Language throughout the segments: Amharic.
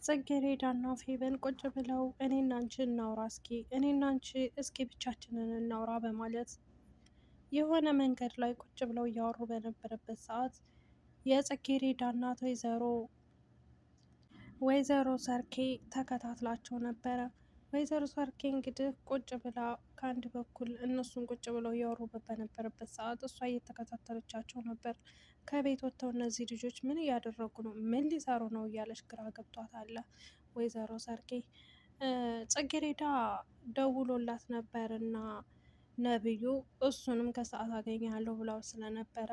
ጽጌሬዳና ፌበን ቁጭ ብለው እኔና አንቺ እናውራ እኔና አንቺ እስኪ ብቻችንን እናውራ በማለት የሆነ መንገድ ላይ ቁጭ ብለው እያወሩ በነበረበት ሰዓት የጽጌሬዳ እናት ወይዘሮ ሰርኬ ተከታትላቸው ነበረ። ወይዘሮ ሰርኬ እንግዲህ ቁጭ ብላ ከአንድ በኩል እነሱን ቁጭ ብለው እያወሩ በነበረበት ሰዓት እሷ እየተከታተለቻቸው ነበር። ከቤት ወጥተው እነዚህ ልጆች ምን እያደረጉ ነው? ምን ሊሰሩ ነው? እያለች ግራ ገብቷታል ወይዘሮ ሰርኬ። ጽጌሬዳ ደውሎላት ነበር እና ነብዩ እሱንም ከሰዓት አገኛለሁ ብላው ስለነበረ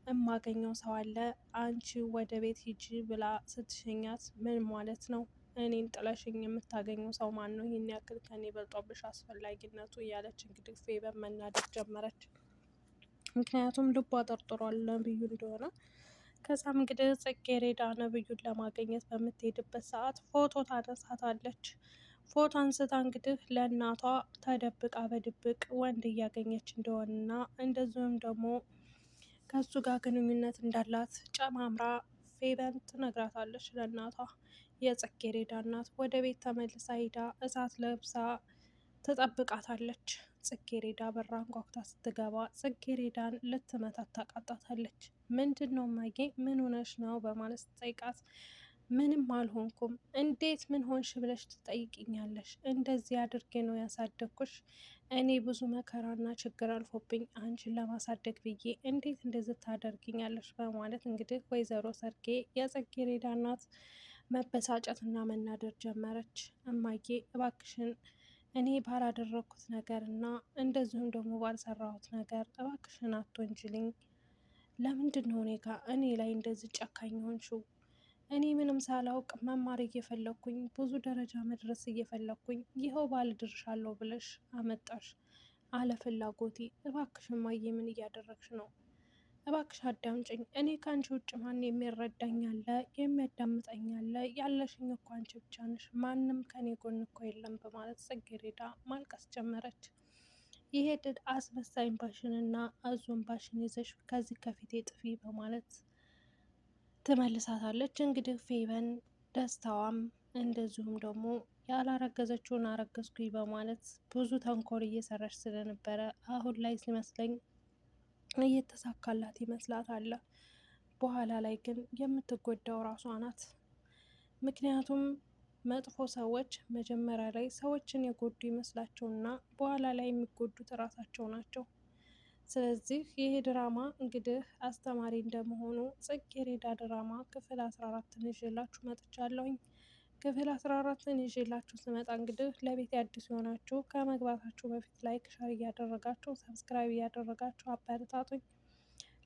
እማገኘው ሰው አለ አንቺ ወደ ቤት ሂጂ ብላ ስትሸኛት፣ ምን ማለት ነው? እኔን ጥለሽኝ የምታገኘው ሰው ማን ነው? ይህን ያክል ከኔ በልጦብሽ አስፈላጊነቱ እያለች እንግዲህ ፌበን መናደድ ጀመረች። ምክንያቱም ልቧ ጠርጥሯል ነብዩ እንደሆነ። ከዛም እንግዲህ ጽጌሬዳ ነብዩን ለማግኘት በምትሄድበት ሰዓት ፎቶ ታነሳታለች። ፎቶ አንስታ እንግዲህ ለእናቷ ተደብቃ በድብቅ ወንድ እያገኘች እንደሆነና እንደዚሁም ደግሞ ከሱ ጋር ግንኙነት እንዳላት ጨማምራ ፌበን ትነግራታለች ለእናቷ። የጽጌሬዳ እናት ወደ ቤት ተመልሳ ሂዳ እሳት ለብሳ ትጠብቃታለች። ጽጌሬዳ በራ አንኳኩታ ስትገባ ጽጌሬዳን ልትመታት ታቃጣታለች። ምንድን ነው እማዬ ምን ሆነሽ ነው በማለት ስትጠይቃት፣ ምንም አልሆንኩም። እንዴት ምን ሆንሽ ብለሽ ትጠይቅኛለሽ? እንደዚህ አድርጌ ነው ያሳደግኩሽ። እኔ ብዙ መከራና ችግር አልፎብኝ አንቺን ለማሳደግ ብዬ እንዴት እንደዚህ ታደርግኛለሽ? በማለት እንግዲህ ወይዘሮ ሰርጌ የጽጌሬዳ እናት መበሳጨትና መናደር ጀመረች። እማዬ እባክሽን እኔ ባላደረግኩት ነገር እና እንደዚሁም ደግሞ ባልሰራሁት ነገር እባክሽን አትወንጅልኝ። ለምንድን ነው እኔ ላይ እንደዚህ ጨካኝ ሆንሽው? እኔ ምንም ሳላውቅ መማር እየፈለግኩኝ ብዙ ደረጃ መድረስ እየፈለግኩኝ ይኸው ባልደርሻለሁ ብለሽ አመጣሽ አለ ፍላጎቴ። እባክሽ እማዬ ምን እያደረግሽ ነው? እባክሽ አዳምጭኝ። እኔ ከአንቺ ውጭ ማን የሚረዳኝ አለ? የሚያዳምጠኝ አለ? ያለሽኝ እኮ አንቺ ብቻ ነሽ። ማንም ከኔ ጎን እኮ የለም በማለት ጽጌሬዳ ማልቀስ ጀመረች። ይሄ ድድ አስመሳይ ባሽንና አዞን ባሽን ይዘሽ ከዚህ ከፊቴ ጥፊ በማለት ትመልሳታለች። እንግዲህ ፌበን ደስታዋም እንደዚሁም ደግሞ ያላረገዘችውን አረገዝኩኝ በማለት ብዙ ተንኮል እየሰራች ስለነበረ አሁን ላይ ሲመስለኝ እየተሳካላት ይመስላታል። በኋላ ላይ ግን የምትጎዳው ራሷ ናት። ምክንያቱም መጥፎ ሰዎች መጀመሪያ ላይ ሰዎችን የጎዱ ይመስላቸውና በኋላ ላይ የሚጎዱት ራሳቸው ናቸው። ስለዚህ ይሄ ድራማ እንግዲህ አስተማሪ እንደመሆኑ ጽጌሬዳ ድራማ ክፍል 14ን ይዤላችሁ መጥቻለሁኝ። ክፍል 14ን ይዤላችሁ ስመጣ እንግዲህ ለቤት አዲስ የሆናችሁ ከመግባታችሁ በፊት ላይክ፣ ሸር እያደረጋችሁ ሰብስክራይብ እያደረጋችሁ አበረታቱኝ።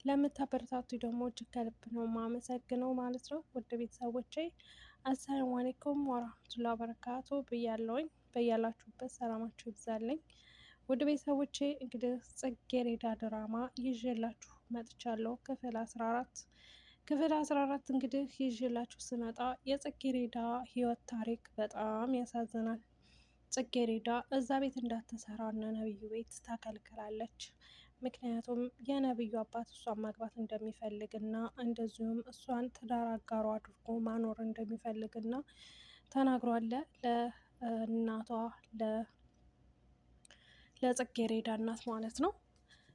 ለምታበረታቱ ደግሞ እጅግ ከልብ ነው ማመሰግነው ማለት ነው። ውድ ቤተሰቦቼ አሰላሙ አሌይኩም ወራህመቱላሂ ወበረካቱ ብያለሁኝ። በያላችሁበት ሰላማችሁ ይብዛልኝ። ውድ ቤተሰቦቼ እንግዲህ ጽጌሬዳ ድራማ ይዤላችሁ መጥቻለሁ። ክፍል 14 እንግዲህ ይዤላችሁ ስመጣ የጽጌሬዳ ህይወት ታሪክ በጣም ያሳዝናል። ጽጌሬዳ እዛ ቤት እንዳትሰራ እና ነብዩ ቤት ተከልክላለች። ምክንያቱም የነብዩ አባት እሷን ማግባት እንደሚፈልግ እና እንደዚሁም እሷን ትዳር አጋሩ አድርጎ ማኖር እንደሚፈልግ እና ተናግሯል ለእናቷ ለጽጌሬዳ እናት ማለት ነው።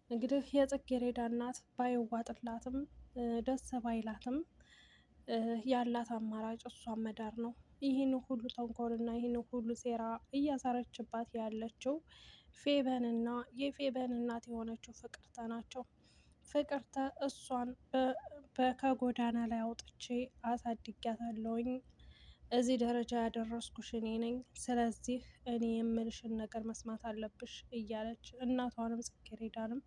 እንግዲህ የጽጌሬዳ እናት ባይዋጥላትም ደስ ባይላትም ያላት አማራጭ እሷን መዳር ነው። ይህን ሁሉ ተንኮልና ይህን ሁሉ ሴራ እያሳረችባት ያለችው ፌበን እና የፌበን እናት የሆነችው ፍቅርተ ናቸው። ፍቅርተ እሷን ከጎዳና ላይ አውጥቼ አሳድጊያታለሁኝ፣ እዚህ ደረጃ ያደረስኩሽ እኔ ነኝ፣ ስለዚህ እኔ የምልሽን ነገር መስማት አለብሽ እያለች እናቷንም ጽጌሬዳንም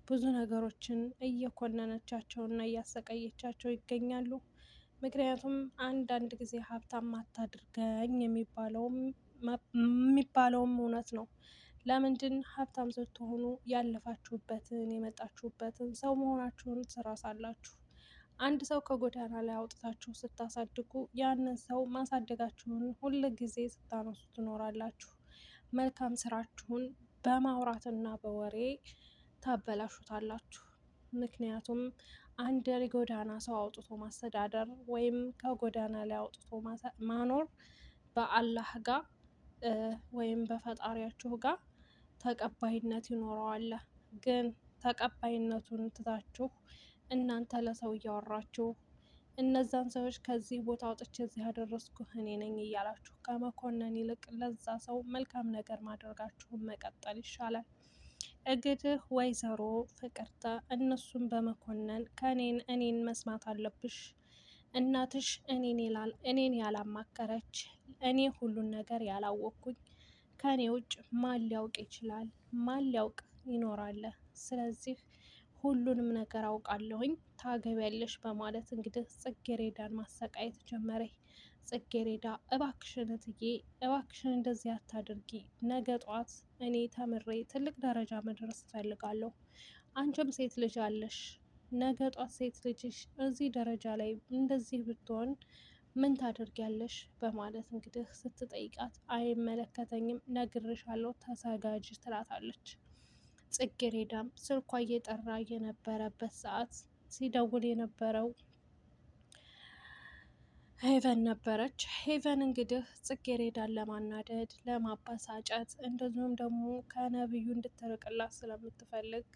ብዙ ነገሮችን እየኮነነቻቸው እና እያሰቃየቻቸው ይገኛሉ። ምክንያቱም አንዳንድ ጊዜ ሀብታም አታድርገኝ የሚባለውም እውነት ነው። ለምንድን ሀብታም ስትሆኑ ያለፋችሁበትን የመጣችሁበትን ሰው መሆናችሁን ትረሳላችሁ። አንድ ሰው ከጎዳና ላይ አውጥታችሁ ስታሳድጉ ያንን ሰው ማሳደጋችሁን ሁል ጊዜ ስታነሱ ትኖራላችሁ። መልካም ስራችሁን በማውራትና በወሬ ታበላሹታላችሁ። ምክንያቱም አንድ የጎዳና ሰው አውጥቶ ማስተዳደር ወይም ከጎዳና ላይ አውጥቶ ማኖር በአላህ ጋር ወይም በፈጣሪያችሁ ጋር ተቀባይነት ይኖረዋል። ግን ተቀባይነቱን ትታችሁ እናንተ ለሰው እያወራችሁ እነዛን ሰዎች ከዚህ ቦታ አውጥቼ እዚህ ያደረስኩ እኔ ነኝ እያላችሁ ከመኮነን ይልቅ ለዛ ሰው መልካም ነገር ማድረጋችሁን መቀጠል ይሻላል። እንግዲህ ወይዘሮ ፍቅርተ እነሱን በመኮነን እኔን መስማት አለብሽ፣ እናትሽ እኔን ያላማከረች፣ እኔ ሁሉን ነገር ያላወቅኩኝ፣ ከኔ ውጭ ማን ሊያውቅ ይችላል? ማን ሊያውቅ ይኖራል? ስለዚህ ሁሉንም ነገር አውቃለሁኝ ታገቢያለሽ በማለት እንግዲህ ጽጌሬዳን ማሰቃየት ጀመረ። ጽጌሬዳ እባክሽን እትዬ እባክሽን እንደዚህ አታድርጊ፣ ነገ ጧት እኔ ተምሬ ትልቅ ደረጃ መድረስ እፈልጋለሁ። አንቺም ሴት ልጅ አለሽ፣ ነገ ጧት ሴት ልጅሽ እዚህ ደረጃ ላይ እንደዚህ ብትሆን ምን ታደርጊያለሽ? በማለት እንግዲህ ስትጠይቃት አይመለከተኝም፣ ነግርሻለሁ፣ ተዘጋጅ ትላታለች። ጽጌሬዳም ስልኳ እየጠራ የነበረበት ሰዓት ሲደውል የነበረው ሄቨን ነበረች። ሄቨን እንግዲህ ጽጌሬዳን ለማናደድ ለማበሳጨት፣ እንደዚሁም ደግሞ ከነብዩ እንድትርቅላት ስለምትፈልግ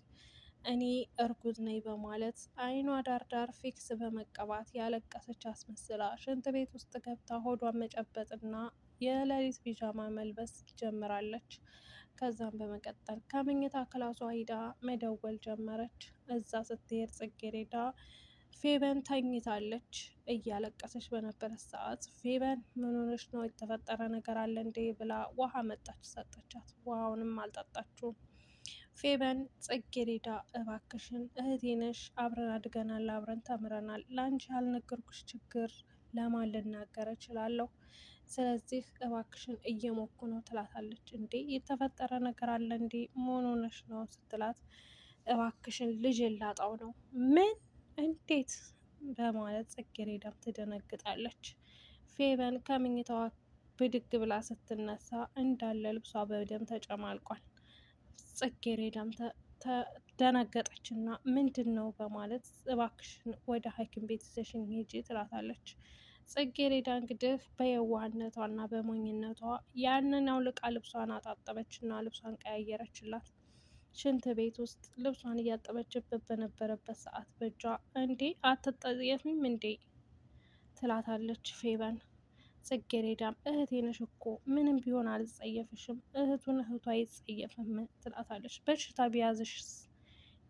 እኔ እርጉዝ ነኝ በማለት አይኗ ዳርዳር ፊክስ በመቀባት ያለቀሰች አስመስላ ሽንት ቤት ውስጥ ገብታ ሆዷን መጨበጥና የሌሊት ፒጃማ መልበስ ጀምራለች። ከዛም በመቀጠል ከምኝታ ክላሷ ሂዳ መደወል ጀመረች። እዛ ስትሄድ ጽጌሬዳ ፌበን ተኝታለች። እያለቀሰች በነበረ ሰዓት ፌበን ምን ሆነሽ ነው? የተፈጠረ ነገር አለ እንዴ? ብላ ውሃ መጣች ሰጠቻት። ውሃውንም አልጠጣችውም። ፌበን ጽጌሬዳ እባክሽን እህቴ ነሽ፣ አብረን አድገናል፣ አብረን ተምረናል፣ ለአንቺ ያልነገርኩሽ ችግር ለማን ልናገር እችላለሁ? ስለዚህ እባክሽን እየሞኩ ነው ትላታለች። እንዴ የተፈጠረ ነገር አለ እንዴ? ምን ሆነሽ ነው ስትላት እባክሽን ልጅ ላጣው ነው። ምን? እንዴት? በማለት ጽጌሬዳም ትደነግጣለች። ፌበን ከምኝታዋ ብድግ ብላ ስትነሳ እንዳለ ልብሷ በደም ተጨማልቋል። ጽጌሬዳም ደነገጠችና ምንድን ነው በማለት እባክሽን ወደ ሐኪም ቤት ይዘሽኝ ሂጂ ትላታለች። ጽጌሬዳ እንግዲህ በየዋህነቷና በሞኝነቷ ያንን አውልቃ ልብሷን አጣጠበችና ልብሷን ቀያየረችላት። ሽንት ቤት ውስጥ ልብሷን እያጠበችበት በነበረበት ሰዓት በእጇ እንዴ አትጠየፊም እንዴ ትላታለች ፌበን። ጽጌሬዳም እህቴ ነሽ እኮ ምንም ቢሆን አልጸየፍሽም፣ እህቱን እህቱ አይጸየፍም ትላታለች። በሽታ ቢያዝሽስ?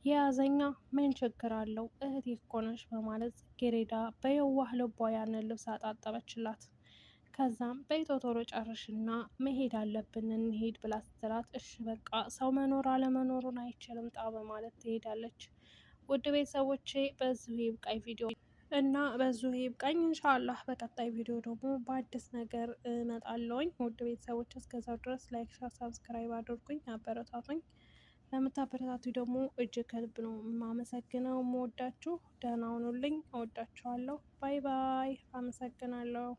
የያዘኛ ምን ችግር አለው? እህቴ እኮ ነሽ በማለት ጽጌሬዳ በየዋህ ልቧ ያንን ልብስ አጣጠበችላት። ከዛም በቶቶሎ ጨርሽና መሄድ አለብን እንሄድ ብላ ስትላት እሺ በቃ ሰው መኖር አለመኖሩን አይችልም ጣ በማለት ትሄዳለች። ውድ ቤተሰቦቼ በዚሁ ይብቃኝ ቪዲዮ እና በዚሁ ይብቃኝ። ኢንሻአላህ በቀጣይ ቪዲዮ ደግሞ በአዲስ ነገር እመጣለሁኝ። ውድ ቤተሰቦች እስከዛው ድረስ ላይክ፣ ሸር፣ ሳብስክራይብ አድርጉኝ፣ አበረታቱኝ። ለምታበረታቱ ደግሞ እጅግ ከልብ ነው የማመሰግነው። የምወዳችሁ ደህና ሁኑልኝ። እወዳችኋለሁ። ባይ ባይ። አመሰግናለሁ።